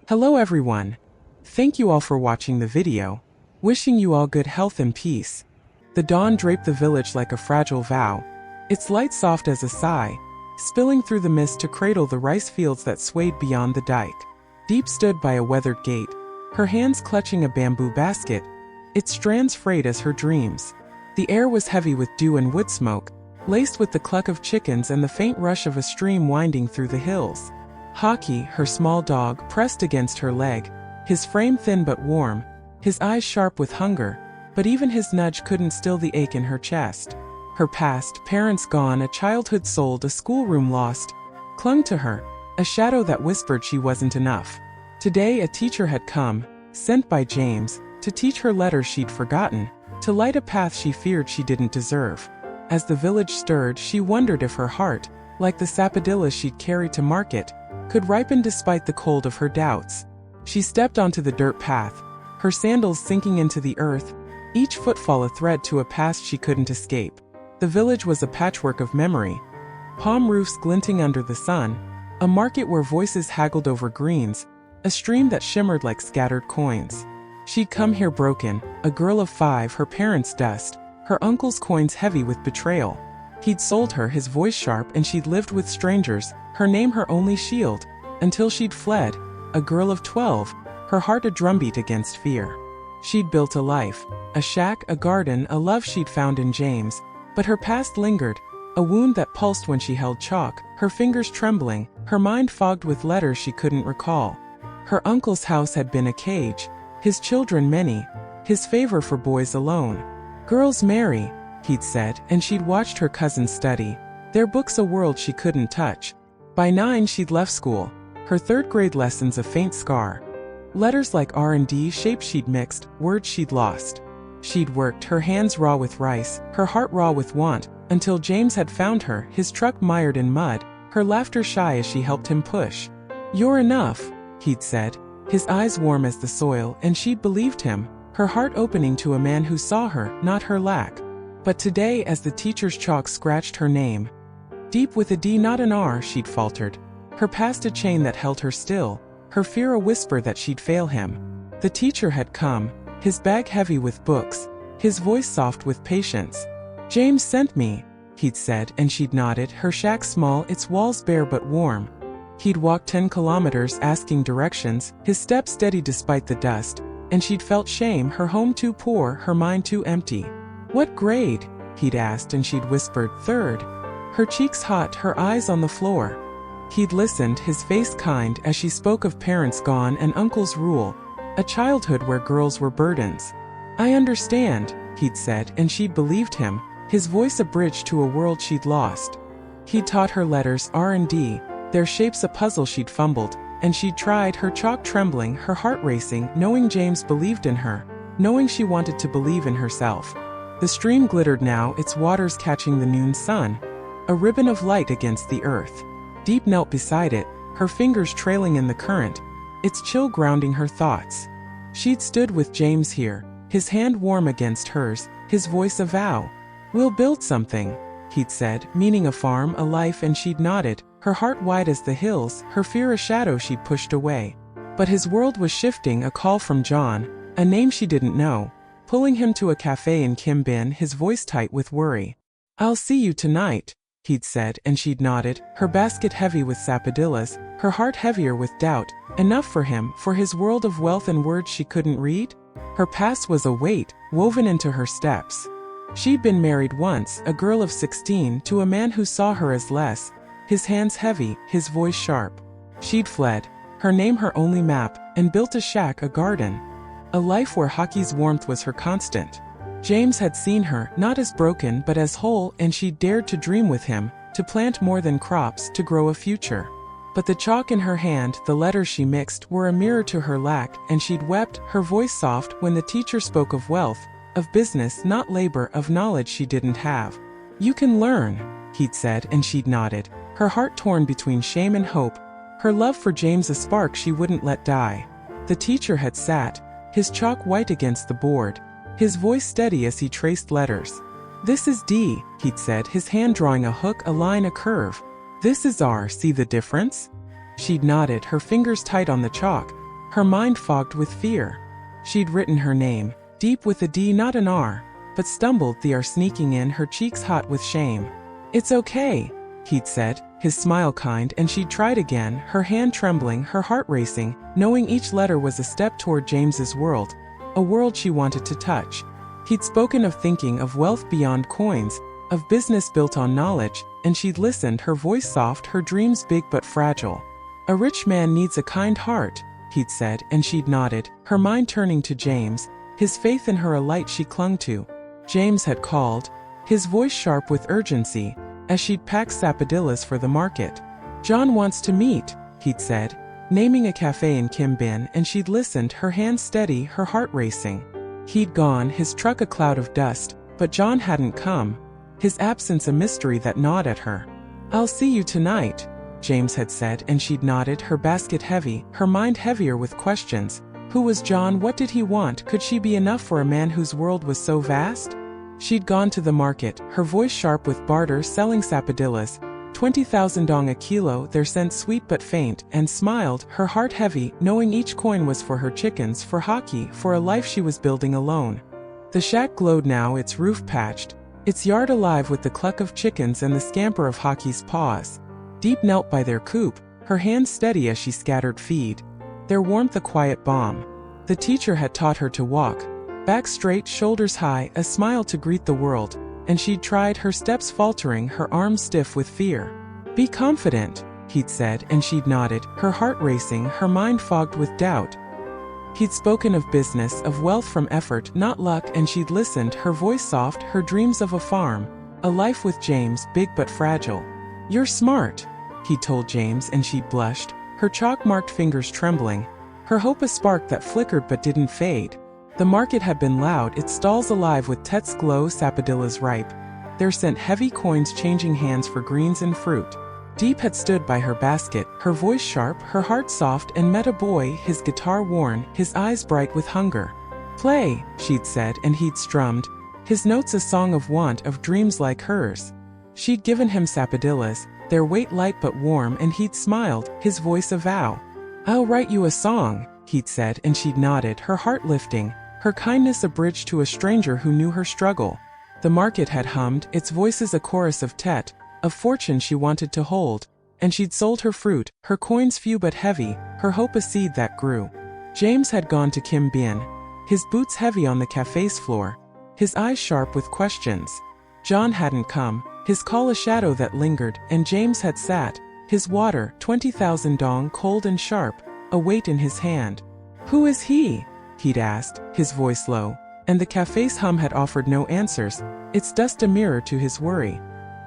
Hello everyone. Thank you all for watching the video. Wishing you all good health and peace. The dawn draped the village like a fragile vow, its light soft as a sigh, spilling through the mist to cradle the rice fields that swayed beyond the dike. Diep stood by a weathered gate, her hands clutching a bamboo basket, its strands frayed as her dreams. The air was heavy with dew and wood smoke, laced with the cluck of chickens and the faint rush of a stream winding through the hills. Hockey, her small dog, pressed against her leg, his frame thin but warm, his eyes sharp with hunger, but even his nudge couldn't still the ache in her chest. Her past, parents gone, a childhood sold, a schoolroom lost, clung to her, a shadow that whispered she wasn't enough. Today a teacher had come, sent by James, to teach her letters she'd forgotten, to light a path she feared she didn't deserve. As the village stirred, she wondered if her heart, like the sapodillas she'd carried to market, could ripen despite the cold of her doubts. She stepped onto the dirt path, her sandals sinking into the earth, each footfall a thread to a past she couldn't escape. The village was a patchwork of memory, palm roofs glinting under the sun, a market where voices haggled over greens, a stream that shimmered like scattered coins. She'd come here broken, a girl of 5, her parents' dust, her uncle's coins heavy with betrayal. He'd sold her, his voice sharp, and she'd lived with strangers, her name her only shield, until she'd fled, a girl of 12, her heart a drumbeat against fear. She'd built a life, a shack, a garden, a love she'd found in James, but her past lingered, a wound that pulsed when she held chalk, her fingers trembling, her mind fogged with letters she couldn't recall. Her uncle's house had been a cage, his children many, his favor for boys alone. Girls marry, he'd said, and she'd watched her cousins study, their books a world she couldn't touch. By 9 she'd left school, her 3rd grade lessons a faint scar. Letters like R&D, shapes she'd mixed, words she'd lost. She'd worked, her hands raw with rice, her heart raw with want, until James had found her, his truck mired in mud, her laughter shy as she helped him push. "You're enough," he'd said, his eyes warm as the soil, and she'd believed him, her heart opening to a man who saw her, not her lack. But today, as the teacher's chalk scratched her name, Diep with a D not an R, she'd faltered, her past a chain that held her still, her fear a whisper that she'd fail him. The teacher had come, his bag heavy with books, his voice soft with patience. "James sent me," he'd said, and she'd nodded, her shack small, its walls bare but warm. He'd walked 10 kilometers asking directions, his steps steady despite the dust, and she'd felt shame, her home too poor, her mind too empty. "What grade?" he'd asked, and she'd whispered, "3rd." Her cheeks hot, her eyes on the floor. He'd listened, his face kind, as she spoke of parents gone and uncle's rule, a childhood where girls were burdens. "I understand," he'd said, and she'd believed him, his voice a bridge to a world she'd lost. He'd taught her letters, R&D, their shapes a puzzle she'd fumbled, and she'd tried, her chalk trembling, her heart racing, knowing James believed in her, knowing she wanted to believe in herself. The stream glittered now, its waters catching the noon sun, a ribbon of light against the earth. Diep knelt beside it, her fingers trailing in the current, its chill grounding her thoughts. She'd stood with James here, his hand warm against hers, his voice a vow. "We'll build something," he'd said, meaning a farm, a life, and she'd nodded, her heart wide as the hills, her fear a shadow she'd pushed away. But his world was shifting, a call from John, a name she didn't know, pulling him to a cafe in Kindman, his voice tight with worry. "I'll see you tonight," he'd said, and she'd nodded, her basket heavy with sapodillas, her heart heavier with doubt. Enough for him, for his world of wealth and words she couldn't read? Her past was a weight, woven into her steps. She'd been married once, a girl of 16, to a man who saw her as less, his hands heavy, his voice sharp. She'd fled, her name her only map, and built a shack, a garden. A life where hockey's warmth was her constant. James had seen her, not as broken but as whole, and she'd dared to dream with him, to plant more than crops, to grow a future. But the chalk in her hand, the letters she mixed, were a mirror to her lack, and she'd wept, her voice soft, when the teacher spoke of wealth, of business, not labor, of knowledge she didn't have. "You can learn," he'd said, and she'd nodded, her heart torn between shame and hope, her love for James a spark she wouldn't let die. The teacher had sat, his chalk white against the board, his voice steady as he traced letters. "This is D," he'd said, his hand drawing a hook, a line, a curve. "This is R, see the difference?" She'd nodded, her fingers tight on the chalk, her mind fogged with fear. She'd written her name, Diep with a D not an R, but stumbled the R sneaking in, her cheeks hot with shame. "It's okay," he'd said, his smile kind, and she'd tried again, her hand trembling, her heart racing, knowing each letter was a step toward James's world, a world she wanted to touch. He'd spoken of thinking of wealth beyond coins, of business built on knowledge, and she'd listened, her voice soft, her dreams big but fragile. "A rich man needs a kind heart," he'd said, and she'd nodded, her mind turning to James, his faith in her a light she clung to. James had called, his voice sharp with urgency, as she'd packed sapodillas for the market. "John wants to meet," he'd said, naming a cafe in Kindman, and she'd listened, her hand steady, her heart racing. He'd gone, his truck a cloud of dust, but John hadn't come, his absence a mystery that gnawed at her. "I'll see you tonight," James had said, and she'd nodded, her basket heavy, her mind heavier with questions. Who was John? What did he want? Could she be enough for a man whose world was so vast? She'd gone to the market, her voice sharp with barter, selling sapodillas, 20,000 dong a kilo, their scent sweet but faint, and smiled, her heart heavy, knowing each coin was for her chickens, for hockey, for a life she was building alone. The shack glowed now, its roof patched, its yard alive with the cluck of chickens and the scamper of hockey's paws. Diep knelt by their coop, her hands steady as she scattered feed, their warmth a quiet balm. The teacher had taught her to walk, back straight, shoulders high, a smile to greet the world, and she'd tried, her steps faltering, her arms stiff with fear. "Be confident," he'd said, and she'd nodded, her heart racing, her mind fogged with doubt. He'd spoken of business, of wealth from effort, not luck, and she'd listened, her voice soft, her dreams of a farm, a life with James, big but fragile. "You're smart," he told James, and she'd blushed, her chalk-marked fingers trembling, her hope a spark that flickered but didn't fade. The market had been loud, its stalls alive with Tet's glow, sapodillas ripe, their scent heavy, coins changing hands for greens and fruit. Diep had stood by her basket, her voice sharp, her heart soft, and met a boy, his guitar worn, his eyes bright with hunger. "Play," she'd said, and he'd strummed, his notes a song of want, of dreams like hers. She'd given him sapodillas, their weight light but warm, and he'd smiled, his voice a vow. "I'll write you a song," he'd said, and she'd nodded, her heart lifting, her kindness a bridge to a stranger who knew her struggle. The market had hummed, its voices a chorus of Tet, of fortune she wanted to hold, and she'd sold her fruit, her coins few but heavy, her hope a seed that grew. James had gone to Kim Bien, his boots heavy on the cafe's floor, his eyes sharp with questions. John hadn't come, his call a shadow that lingered, and James had sat, his water, 20,000 dong, cold and sharp, a weight in his hand. "Who is he?" he'd asked, his voice low, and the cafe's hum had offered no answers, its dust a mirror to his worry.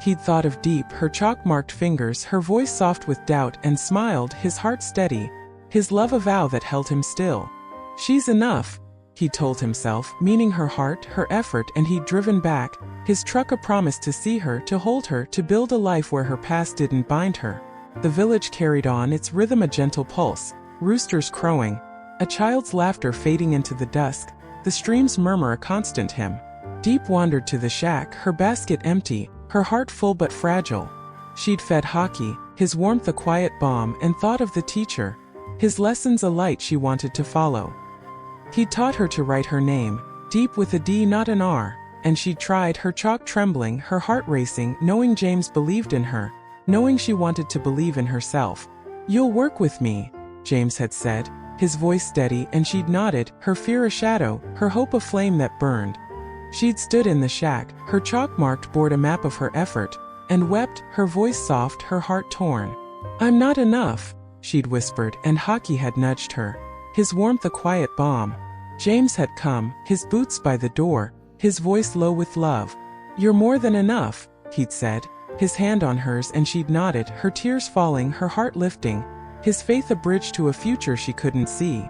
He'd thought of Diep, her chalk-marked fingers, her voice soft with doubt, and smiled, his heart steady, his love a vow that held him still. "She's enough," he told himself, meaning her heart, her effort, and he'd driven back, his truck a promise to see her, to hold her, to build a life where her past didn't bind her. The village carried on, its rhythm a gentle pulse, roosters crowing, a child's laughter fading into the dusk, the stream's murmur a constant hymn. Diep wandered to the shack, her basket empty, her heart full but fragile. She'd fed hockey, his warmth a quiet balm, and thought of the teacher, his lessons a light she wanted to follow. He'd taught her to write her name, Diep with a D not an R, and she'd tried, her chalk trembling, her heart racing, knowing James believed in her, knowing she wanted to believe in herself. "You'll work with me," James had said, his voice steady, and she'd nodded, her fear a shadow, her hope a flame that burned. She'd stood in the shack, her chalk-marked board a map of her effort, and wept, her voice soft, her heart torn. "I'm not enough," she'd whispered, and hockey had nudged her, his warmth a quiet balm. James had come, his boots by the door, his voice low with love. "You're more than enough," he'd said, his hand on hers, and she'd nodded, her tears falling, her heart lifting, his faith a bridge to a future she couldn't see.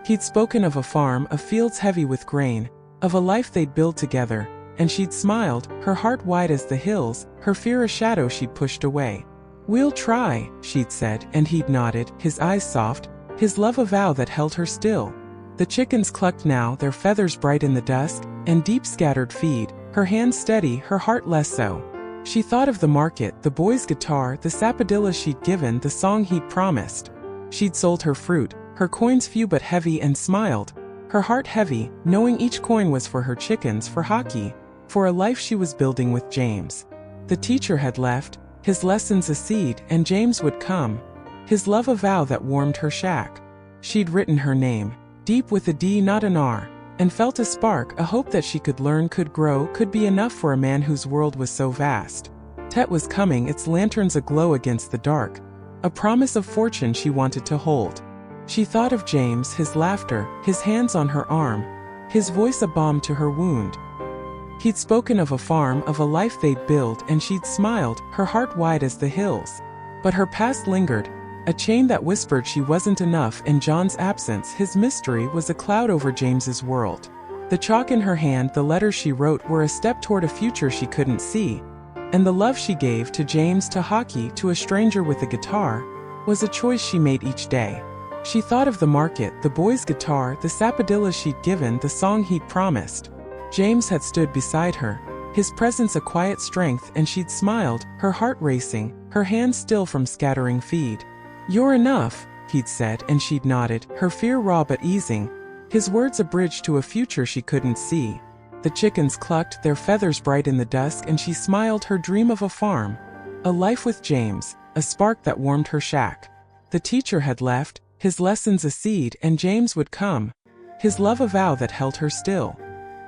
He'd spoken of a farm, of fields heavy with grain, of a life they'd build together, and she'd smiled, her heart wide as the hills, her fear a shadow she'd pushed away. "We'll try," she'd said, and he'd nodded, his eyes soft, his love a vow that held her still. The chickens clucked now, their feathers bright in the dusk, and Diep scattered feed, her hands steady, her heart less so. She thought of the market, the boy's guitar, the sapodillas she'd given, the song he'd promised. She'd sold her fruit, her coins few but heavy, and smiled, her heart heavy, knowing each coin was for her chickens, for hockey, for a life she was building with James. The teacher had left, his lessons a seed, and James would come, his love a vow that warmed her shack. She'd written her name, Diep with a D not an R, and felt a spark, a hope that she could learn, could grow, could be enough for a man whose world was so vast. Tet was coming, its lanterns aglow against the dark, a promise of fortune she wanted to hold. She thought of James, his laughter, his hands on her arm, his voice a balm to her wound. He'd spoken of a farm, of a life they'd build, and she'd smiled, her heart wide as the hills. But her past lingered, a chain that whispered she wasn't enough. In John's absence, his mystery was a cloud over James's world. The chalk in her hand, the letters she wrote, were a step toward a future she couldn't see. And the love she gave to James, to hockey, to a stranger with a guitar, was a choice she made each day. She thought of the market, the boy's guitar, the sapodillas she'd given, the song he'd promised. James had stood beside her, his presence a quiet strength, and she'd smiled, her heart racing, her hands still from scattering feed. "You're enough," he'd said, and she'd nodded, her fear raw but easing, his words a bridge to a future she couldn't see. The chickens clucked, their feathers bright in the dusk, and she smiled, her dream of a farm, a life with James, a spark that warmed her shack. The teacher had left, his lessons a seed, and James would come, his love a vow that held her still.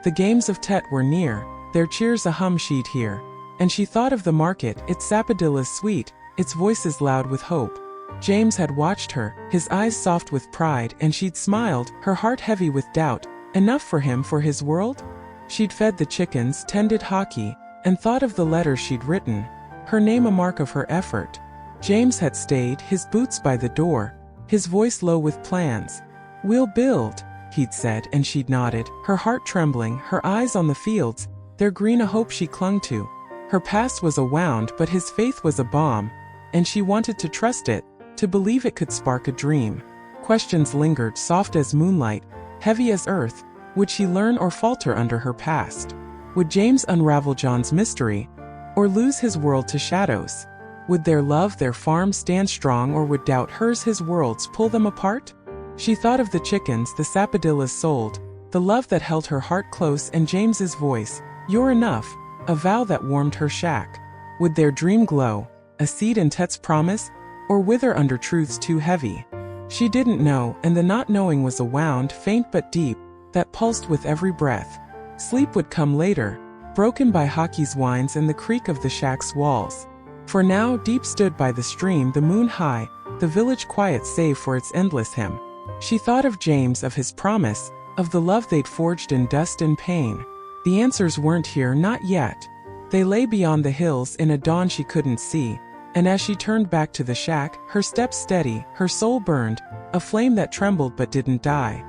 The games of Tet were near, their cheers a hum she'd hear, and she thought of the market, its sapodillas sweet, its voices loud with hope. James had watched her, his eyes soft with pride, and she'd smiled, her heart heavy with doubt. Enough for him, for his world? She'd fed the chickens, tended hockey, and thought of the letters she'd written, her name a mark of her effort. James had stayed, his boots by the door, his voice low with plans. "We'll build," he'd said, and she'd nodded, her heart trembling, her eyes on the fields, their green a hope she clung to. Her past was a wound, but his faith was a balm, and she wanted to trust it, to believe it could spark a dream. Questions lingered, soft as moonlight, heavy as earth. Would she learn or falter under her past? Would James unravel John's mystery, or lose his world to shadows? Would their love, their farm, stand strong, or would doubt, hers, his worlds, pull them apart? She thought of the chickens, the sapodillas sold, the love that held her heart close, and James's voice, "You're enough," a vow that warmed her shack. Would their dream glow, a seed in Tet's promise, or wither under truths too heavy? She didn't know, and the not knowing was a wound, faint but deep, that pulsed with every breath. Sleep would come later, broken by hockey's whines and the creak of the shack's walls. For now, Diep stood by the stream, the moon high, the village quiet save for its endless hymn. She thought of James, of his promise, of the love they'd forged in dust and pain. The answers weren't here, not yet. They lay beyond the hills in a dawn she couldn't see, and as she turned back to the shack, her steps steady, her soul burned, a flame that trembled but didn't die.